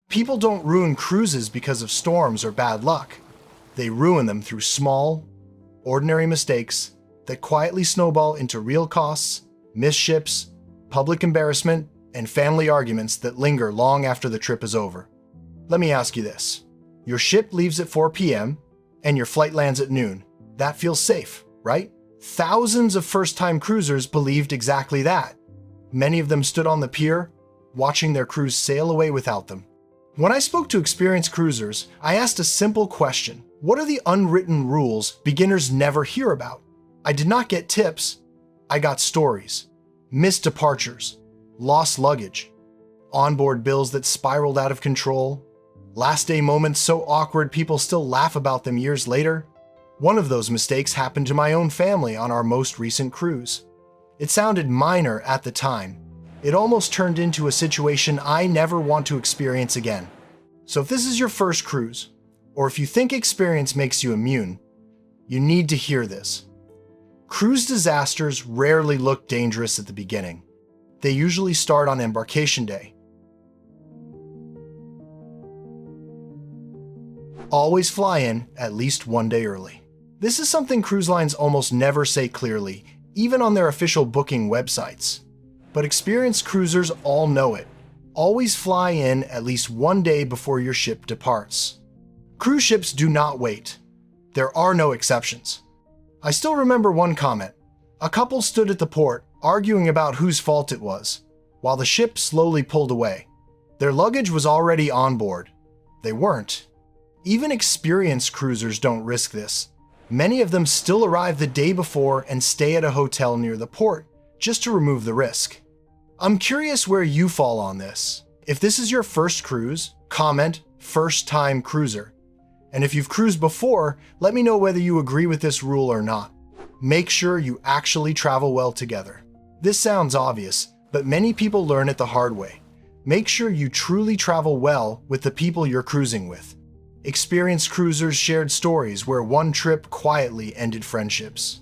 People don't ruin cruises because of storms or bad luck. They ruin them through small, ordinary mistakes that quietly snowball into real costs, missed ships, public embarrassment, and family arguments that linger long after the trip is over. Let me ask you this. Your ship leaves at 4 p.m. and your flight lands at noon. That feels safe, right? Thousands of first-time cruisers believed exactly that. Many of them stood on the pier, watching their crews sail away without them. When I spoke to experienced cruisers, I asked a simple question. What are the unwritten rules beginners never hear about? I did not get tips. I got stories. Missed departures, lost luggage, onboard bills that spiraled out of control, last day moments so awkward people still laugh about them years later. One of those mistakes happened to my own family on our most recent cruise. It sounded minor at the time. It almost turned into a situation I never want to experience again. So if this is your first cruise, or if you think experience makes you immune, you need to hear this. Cruise disasters rarely look dangerous at the beginning. They usually start on embarkation day. Always fly in at least one day early. This is something cruise lines almost never say clearly, even on their official booking websites. But experienced cruisers all know it. Always fly in at least one day before your ship departs. Cruise ships do not wait. There are no exceptions. I still remember one comment. A couple stood at the port, arguing about whose fault it was, while the ship slowly pulled away. Their luggage was already on board. They weren't. Even experienced cruisers don't risk this. Many of them still arrive the day before and stay at a hotel near the port, just to remove the risk. I'm curious where you fall on this. If this is your first cruise, comment first time cruiser. And if you've cruised before, let me know whether you agree with this rule or not. Make sure you actually travel well together. This sounds obvious, but many people learn it the hard way. Make sure you truly travel well with the people you're cruising with. Experienced cruisers shared stories where one trip quietly ended friendships.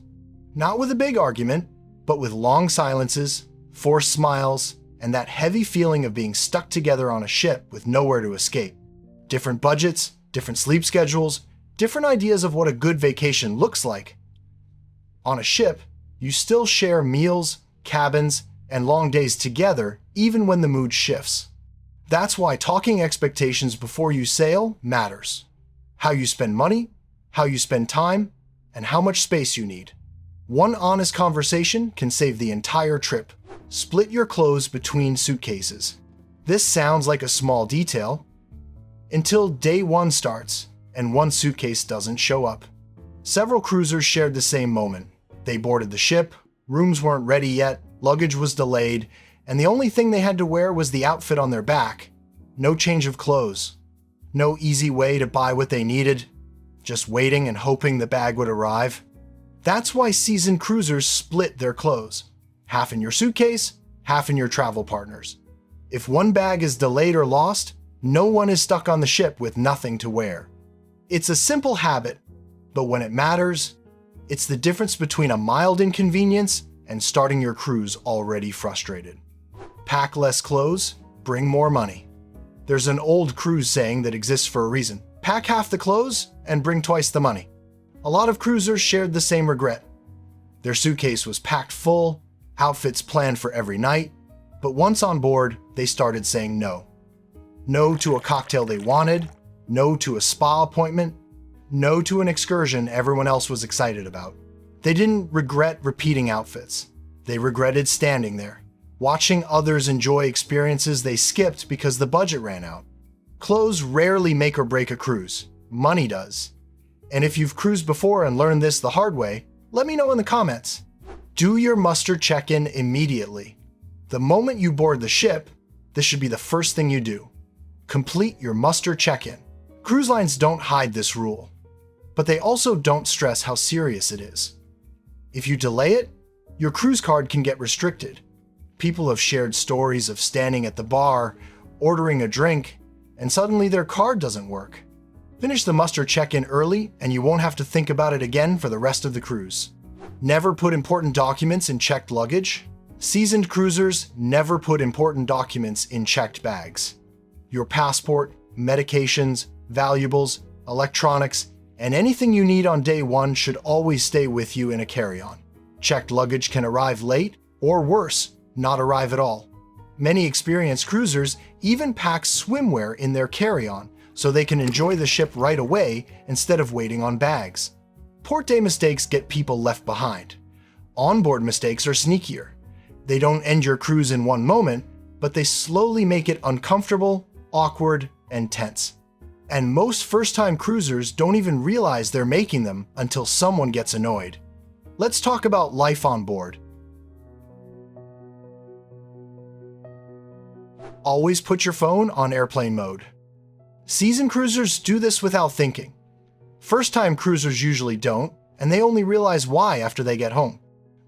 Not with a big argument, but with long silences, forced smiles, and that heavy feeling of being stuck together on a ship with nowhere to escape. Different budgets, different sleep schedules, different ideas of what a good vacation looks like. On a ship, you still share meals, cabins, and long days together even when the mood shifts. That's why talking expectations before you sail matters. How you spend money, how you spend time, and how much space you need. One honest conversation can save the entire trip. Split your clothes between suitcases. This sounds like a small detail, until day one starts and one suitcase doesn't show up. Several cruisers shared the same moment. They boarded the ship, rooms weren't ready yet, luggage was delayed, and the only thing they had to wear was the outfit on their back. No change of clothes. No easy way to buy what they needed. Just waiting and hoping the bag would arrive. That's why seasoned cruisers split their clothes. Half in your suitcase, half in your travel partner's. If one bag is delayed or lost, no one is stuck on the ship with nothing to wear. It's a simple habit, but when it matters, it's the difference between a mild inconvenience and starting your cruise already frustrated. Pack less clothes, bring more money. There's an old cruise saying that exists for a reason. Pack half the clothes and bring twice the money. A lot of cruisers shared the same regret. Their suitcase was packed full, outfits planned for every night, but once on board, they started saying no. No to a cocktail they wanted, no to a spa appointment, no to an excursion everyone else was excited about. They didn't regret repeating outfits. They regretted standing there, watching others enjoy experiences they skipped because the budget ran out. Clothes rarely make or break a cruise. Money does. And if you've cruised before and learned this the hard way, let me know in the comments. Do your muster check-in immediately. The moment you board the ship, this should be the first thing you do. Complete your muster check-in. Cruise lines don't hide this rule, but they also don't stress how serious it is. If you delay it, your cruise card can get restricted. People have shared stories of standing at the bar, ordering a drink, and suddenly their card doesn't work. Finish the muster check-in early and you won't have to think about it again for the rest of the cruise. Never put important documents in checked luggage. Seasoned cruisers never put important documents in checked bags. Your passport, medications, valuables, electronics, and anything you need on day one should always stay with you in a carry-on. Checked luggage can arrive late, or worse, not arrive at all. Many experienced cruisers even pack swimwear in their carry-on so they can enjoy the ship right away instead of waiting on bags. Port day mistakes get people left behind. Onboard mistakes are sneakier. They don't end your cruise in one moment, but they slowly make it uncomfortable, awkward, and tense. And most first-time cruisers don't even realize they're making them until someone gets annoyed. Let's talk about life on board. Always put your phone on airplane mode. Seasoned cruisers do this without thinking. First-time cruisers usually don't, and they only realize why after they get home.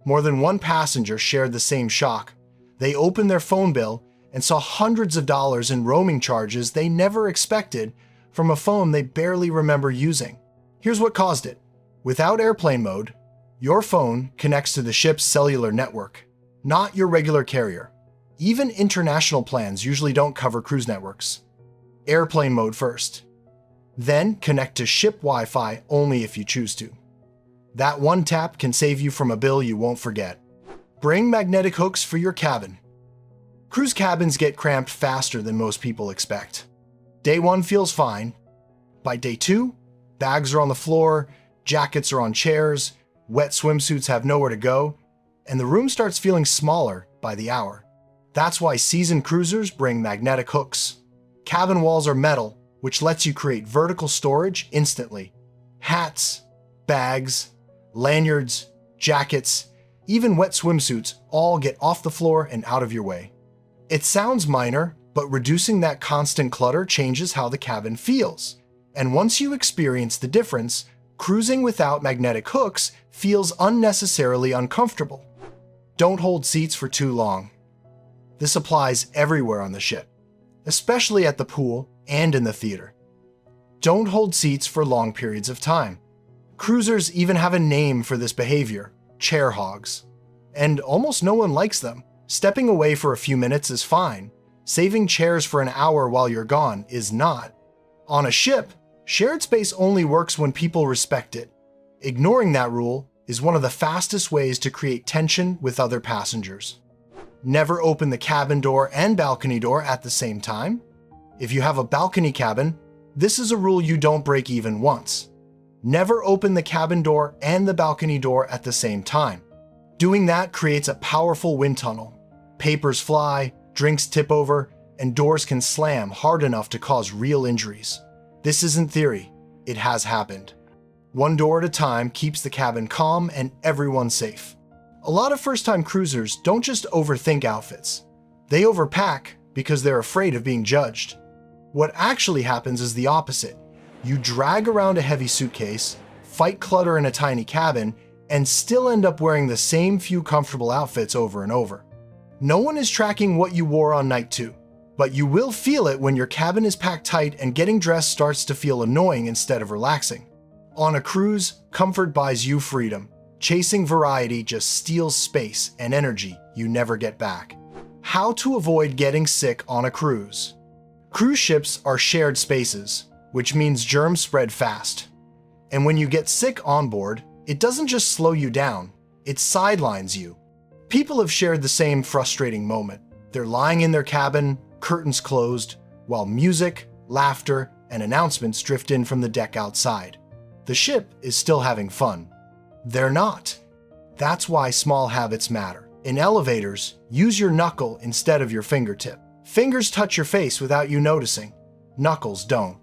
More than one passenger shared the same shock. They opened their phone bill and saw hundreds of dollars in roaming charges they never expected from a phone they barely remember using. Here's what caused it. Without airplane mode, your phone connects to the ship's cellular network, not your regular carrier. Even international plans usually don't cover cruise networks. Airplane mode first. Then connect to ship Wi-Fi only if you choose to. That one tap can save you from a bill you won't forget. Bring magnetic hooks for your cabin. Cruise cabins get cramped faster than most people expect. Day one feels fine. By day two, bags are on the floor, jackets are on chairs, wet swimsuits have nowhere to go, and the room starts feeling smaller by the hour. That's why seasoned cruisers bring magnetic hooks. Cabin walls are metal, which lets you create vertical storage instantly. Hats, bags, lanyards, jackets, even wet swimsuits all get off the floor and out of your way. It sounds minor, but reducing that constant clutter changes how the cabin feels. And once you experience the difference, cruising without magnetic hooks feels unnecessarily uncomfortable. Don't hold seats for too long. This applies everywhere on the ship, especially at the pool and in the theater. Don't hold seats for long periods of time. Cruisers even have a name for this behavior, chair hogs. And almost no one likes them. Stepping away for a few minutes is fine. Saving chairs for an hour while you're gone is not. On a ship, shared space only works when people respect it. Ignoring that rule is one of the fastest ways to create tension with other passengers. Never open the cabin door and balcony door at the same time. If you have a balcony cabin, this is a rule you don't break even once. Never open the cabin door and the balcony door at the same time. Doing that creates a powerful wind tunnel. Papers fly, drinks tip over, and doors can slam hard enough to cause real injuries. This isn't theory, it has happened. One door at a time keeps the cabin calm and everyone safe. A lot of first-time cruisers don't just overthink outfits. They overpack because they're afraid of being judged. What actually happens is the opposite. You drag around a heavy suitcase, fight clutter in a tiny cabin, and still end up wearing the same few comfortable outfits over and over. No one is tracking what you wore on night 2, but you will feel it when your cabin is packed tight and getting dressed starts to feel annoying instead of relaxing. On a cruise, comfort buys you freedom. Chasing variety just steals space and energy you never get back. How to avoid getting sick on a cruise. Cruise ships are shared spaces, which means germs spread fast. And when you get sick on board, it doesn't just slow you down, it sidelines you. People have shared the same frustrating moment. They're lying in their cabin, curtains closed, while music, laughter, and announcements drift in from the deck outside. The ship is still having fun. They're not. That's why small habits matter. In elevators, use your knuckle instead of your fingertip. Fingers touch your face without you noticing. Knuckles don't.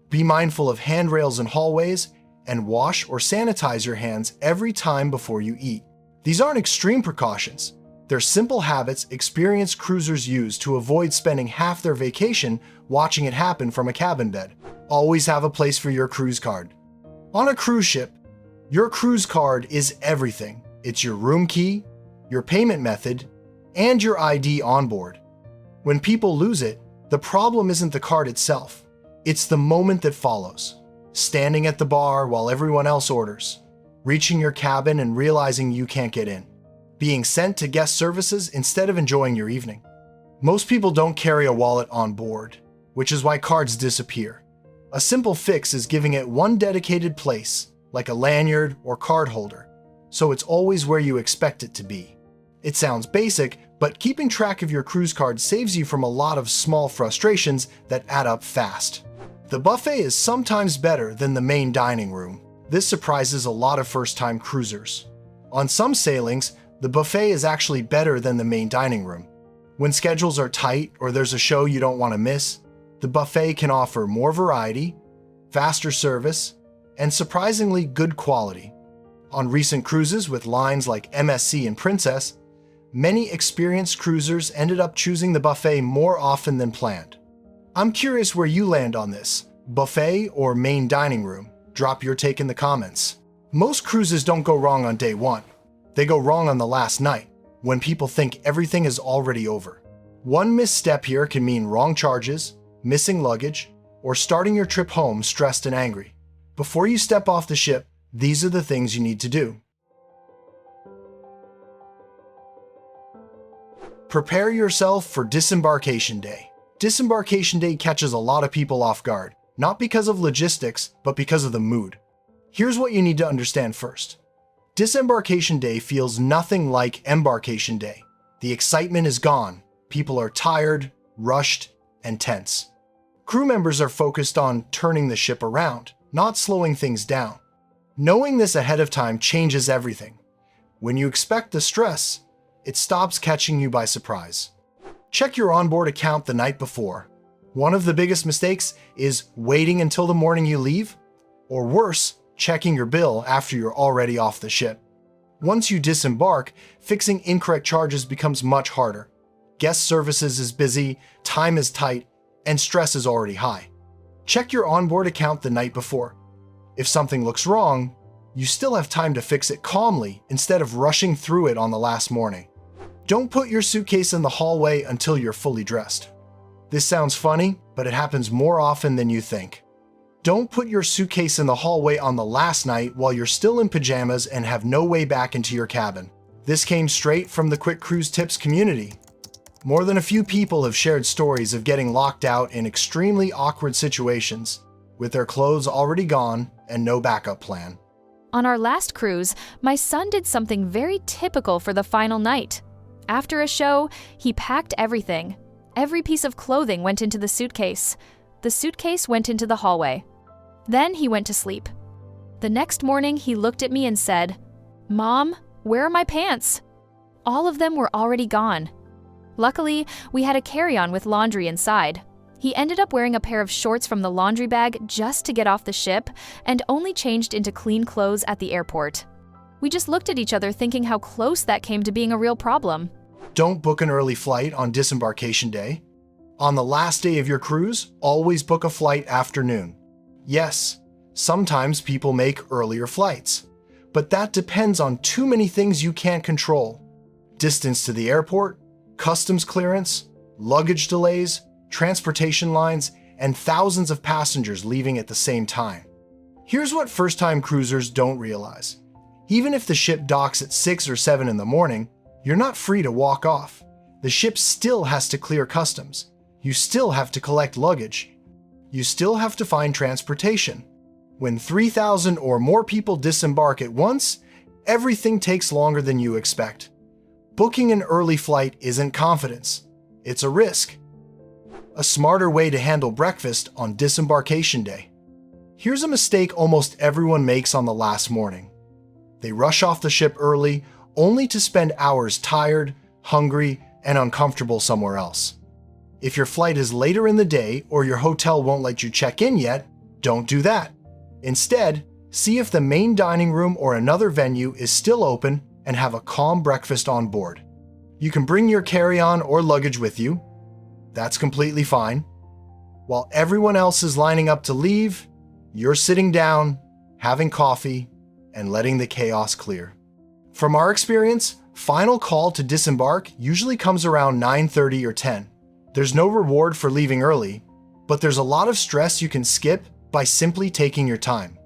Be mindful of handrails in hallways and wash or sanitize your hands every time before you eat. These aren't extreme precautions. They're simple habits experienced cruisers use to avoid spending half their vacation watching it happen from a cabin bed. Always have a place for your cruise card. On a cruise ship, your cruise card is everything. It's your room key, your payment method, and your ID on board. When people lose it, the problem isn't the card itself. It's the moment that follows. Standing at the bar while everyone else orders. Reaching your cabin and realizing you can't get in. Being sent to guest services instead of enjoying your evening. Most people don't carry a wallet on board. which is why cards disappear. A simple fix is giving it one dedicated place, like a lanyard or card holder, so it's always where you expect it to be. It sounds basic, but keeping track of your cruise card saves you from a lot of small frustrations that add up fast. The buffet is sometimes better than the main dining room. This surprises a lot of first-time cruisers. On some sailings, the buffet is actually better than the main dining room. When schedules are tight or there's a show you don't want to miss, the buffet can offer more variety, faster service, and surprisingly good quality. On recent cruises with lines like MSC and Princess, many experienced cruisers ended up choosing the buffet more often than planned. I'm curious where you land on this, buffet or main dining room. Drop your take in the comments. Most cruises don't go wrong on day one. They go wrong on the last night, when people think everything is already over. One misstep here can mean wrong charges, missing luggage, or starting your trip home stressed and angry. Before you step off the ship, these are the things you need to do. Prepare yourself for Disembarkation Day. Disembarkation Day catches a lot of people off guard, not because of logistics, but because of the mood. Here's what you need to understand first. Disembarkation Day feels nothing like Embarkation Day. The excitement is gone. People are tired, rushed, and tense. Crew members are focused on turning the ship around, not slowing things down. Knowing this ahead of time changes everything. When you expect the stress, it stops catching you by surprise. Check your onboard account the night before. One of the biggest mistakes is waiting until the morning you leave, or worse, checking your bill after you're already off the ship. Once you disembark, fixing incorrect charges becomes much harder. Guest services is busy, time is tight, and stress is already high. Check your onboard account the night before. If something looks wrong, you still have time to fix it calmly instead of rushing through it on the last morning. Don't put your suitcase in the hallway until you're fully dressed. This sounds funny, but it happens more often than you think. Don't put your suitcase in the hallway on the last night while you're still in pajamas and have no way back into your cabin. This came straight from the Quick Cruise Tips community. More than a few people have shared stories of getting locked out in extremely awkward situations, with their clothes already gone and no backup plan. On our last cruise, my son did something very typical for the final night. After a show, he packed everything. Every piece of clothing went into the suitcase. The suitcase went into the hallway. Then he went to sleep. The next morning, he looked at me and said, "Mom, where are my pants?" All of them were already gone. Luckily, we had a carry-on with laundry inside. He ended up wearing a pair of shorts from the laundry bag just to get off the ship and only changed into clean clothes at the airport. We just looked at each other thinking how close that came to being a real problem. Don't book an early flight on Disembarkation Day. On the last day of your cruise, always book a flight afternoon. Yes, sometimes people make earlier flights, but that depends on too many things you can't control. Distance to the airport, customs clearance, luggage delays, transportation lines, and thousands of passengers leaving at the same time. Here's what first-time cruisers don't realize. Even if the ship docks at 6 or 7 in the morning, you're not free to walk off. The ship still has to clear customs. You still have to collect luggage. You still have to find transportation. When 3,000 or more people disembark at once, everything takes longer than you expect. Booking an early flight isn't confidence. It's a risk. A smarter way to handle breakfast on Disembarkation Day. Here's a mistake almost everyone makes on the last morning. They rush off the ship early, only to spend hours tired, hungry, and uncomfortable somewhere else. If your flight is later in the day or your hotel won't let you check in yet, don't do that. Instead, see if the main dining room or another venue is still open and have a calm breakfast on board. You can bring your carry-on or luggage with you. That's completely fine. While everyone else is lining up to leave, you're sitting down, having coffee, and letting the chaos clear. From our experience, final call to disembark usually comes around 9:30 or 10. There's no reward for leaving early, but there's a lot of stress you can skip by simply taking your time.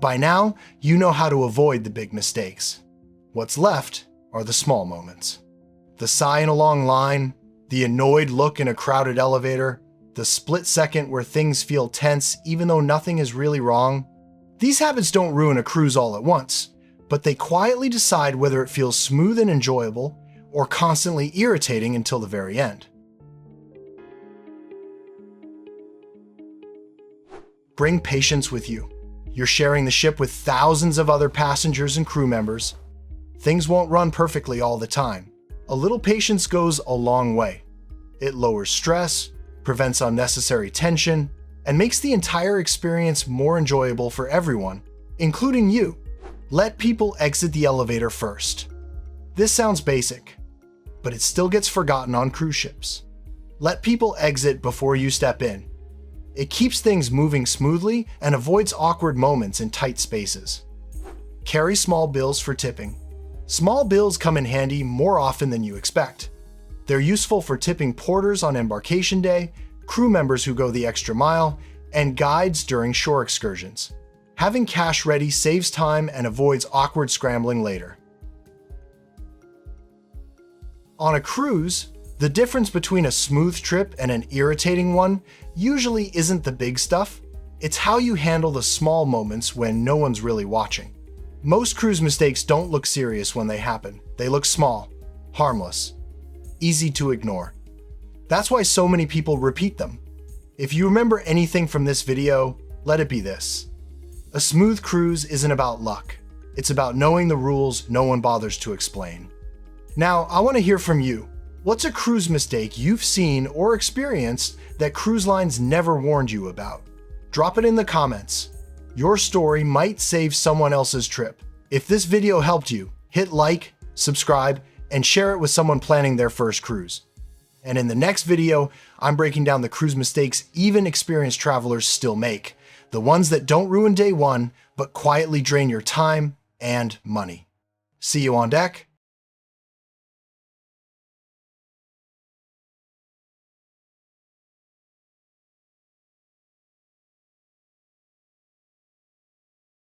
By now, you know how to avoid the big mistakes. What's left are the small moments. The sigh in a long line, the annoyed look in a crowded elevator, The split second where things feel tense even though nothing is really wrong. These habits don't ruin a cruise all at once, but they quietly decide whether it feels smooth and enjoyable or constantly irritating until the very end. Bring patience with you. You're sharing the ship with thousands of other passengers and crew members. Things won't run perfectly all the time. A little patience goes a long way. It lowers stress, prevents unnecessary tension, and makes the entire experience more enjoyable for everyone, including you. Let people exit the elevator first. This sounds basic, but it still gets forgotten on cruise ships. Let people exit before you step in. It keeps things moving smoothly and avoids awkward moments in tight spaces. Carry small bills for tipping. Small bills come in handy more often than you expect. They're useful for tipping porters on embarkation day, crew members who go the extra mile, and guides during shore excursions. Having cash ready saves time and avoids awkward scrambling later. On a cruise, the difference between a smooth trip and an irritating one usually isn't the big stuff. It's how you handle the small moments when no one's really watching. Most cruise mistakes don't look serious when they happen. They look small, harmless, easy to ignore. That's why so many people repeat them. If you remember anything from this video, let it be this. A smooth cruise isn't about luck. It's about knowing the rules no one bothers to explain. Now, I want to hear from you. What's a cruise mistake you've seen or experienced that cruise lines never warned you about? Drop it in the comments. Your story might save someone else's trip. If this video helped you, hit like, subscribe, and share it with someone planning their first cruise. And in the next video, I'm breaking down the cruise mistakes even experienced travelers still make. The ones that don't ruin day one, but quietly drain your time and money. See you on deck.